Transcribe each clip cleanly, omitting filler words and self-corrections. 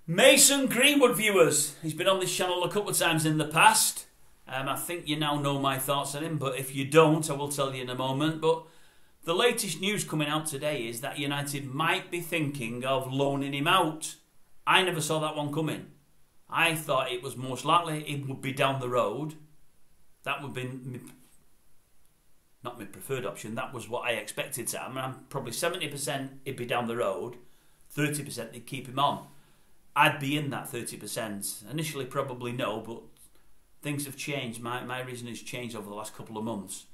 Mason Greenwood viewers, he's been on this channel a couple of times in the past. I think you now know my thoughts on him, but if you don't, I will tell you in a moment. But the latest news coming out today is that United might be thinking of loaning him out. I never saw that one coming. I thought it was most likely it would be down the road. That would be not my preferred option. That was what I expected to happen. I'm probably 70% it'd be down the road, 30% they'd keep him on. I'd be in that 30%. Initially, probably no, but things have changed. My reason has changed over the last couple of months,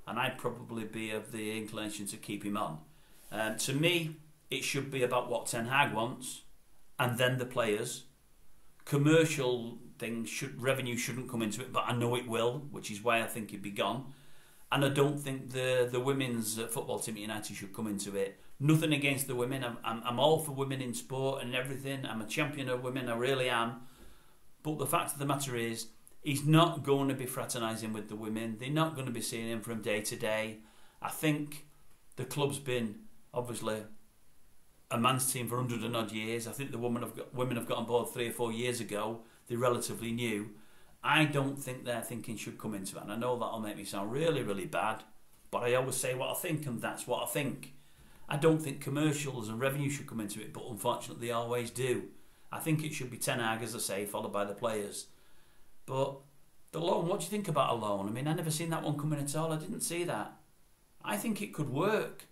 and I'd probably be of the inclination to keep him on. To me, it should be about what Ten Hag wants, and then the players. Commercial things, revenue shouldn't come into it, but I know it will, which is why I think he'd be gone. And I don't think the women's football team at United should come into it. Nothing against the women. I'm all for women in sport and everything. I'm a champion of women, I really am. But the fact of the matter is, he's not going to be fraternising with the women. They're not going to be seeing him from day to day. I think the club's been, obviously, a man's team for 100 and odd years. I think the women have got on board 3 or 4 years ago. They're relatively new. I don't think their thinking should come into it. And I know that'll make me sound really, really bad, but I always say what I think, and that's what I think. I don't think commercials and revenue should come into it, but unfortunately they always do. I think it should be Ten Hag, as I say, followed by the players. But the loan, what do you think about a loan? I mean, I never seen that one coming at all. I didn't see that. I think it could work.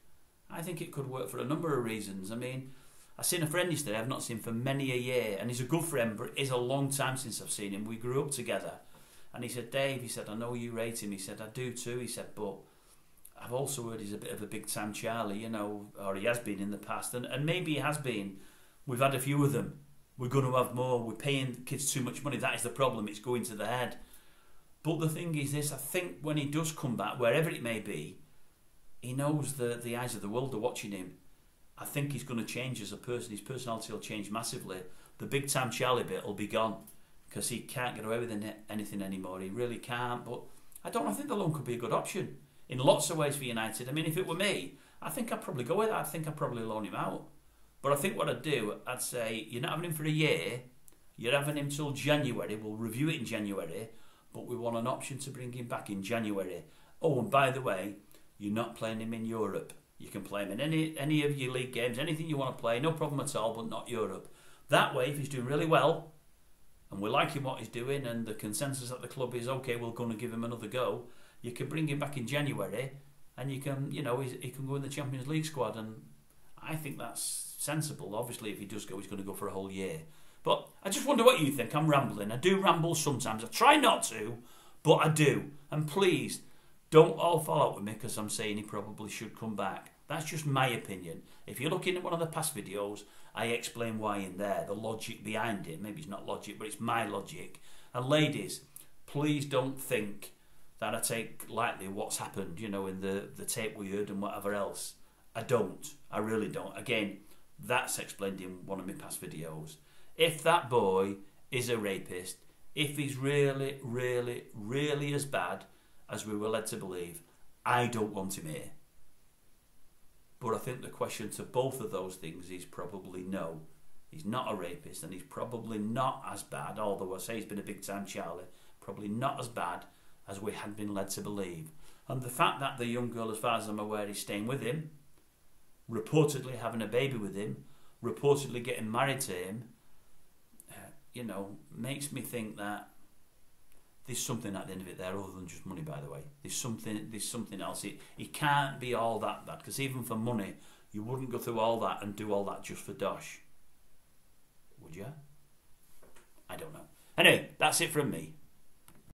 I think it could work for a number of reasons. I mean, I seen a friend yesterday I've not seen for many a year, and he's a good friend, but it's a long time since I've seen him. We grew up together. And he said, Dave, he said, I know you rate him. He said, I do too. He said, but I've also heard he's a bit of a big-time Charlie, you know, or he has been in the past. And maybe he has been. We've had a few of them. We're going to have more. We're paying kids too much money. That is the problem. It's going to the head. But the thing is this, I think when he does come back, wherever it may be, he knows the eyes of the world are watching him. I think he's going to change as a person. His personality will change massively. The big-time Charlie bit will be gone because he can't get away with anything anymore. He really can't. But I think the loan could be a good option in lots of ways for United. I mean, if it were me, I think I'd probably go with that. I think I'd probably loan him out. But I think what I'd do, I'd say, you're not having him for a year. You're having him till January. We'll review it in January. But we want an option to bring him back in January. Oh, and by the way, you're not playing him in Europe. You can play him in any of your league games, anything you want to play, no problem at all, but not Europe. That way, if he's doing really well, and we're liking what he's doing, and the consensus at the club is, okay, we're going to give him another go, you can bring him back in January, and you can, you know, he can go in the Champions League squad, and I think that's sensible. Obviously, if he does go, he's going to go for a whole year. But I just wonder what you think. I'm rambling. I do ramble sometimes. I try not to, but I do. And please, don't all fall out with me because I'm saying he probably should come back. That's just my opinion. If you're looking at one of the past videos, I explain why in there, the logic behind it. Maybe it's not logic, but it's my logic. And ladies, please don't think that I take lightly what's happened, you know, in the tape we heard and whatever else. I don't. I really don't. Again, that's explained in one of my past videos. If that boy is a rapist, if he's really, really, really as bad as we were led to believe, I don't want him here. But I think the question to both of those things is probably no. He's not a rapist, and he's probably not as bad, although I say he's been a big-time Charlie, probably not as bad as we had been led to believe. And the fact that the young girl, as far as I'm aware, is staying with him, reportedly having a baby with him, reportedly getting married to him, you know, makes me think that there's something at the end of it there other than just money, by the way. There's something else. It can't be all that bad, because even for money, you wouldn't go through all that and do all that just for dosh. Would you? I don't know. Anyway, that's it from me.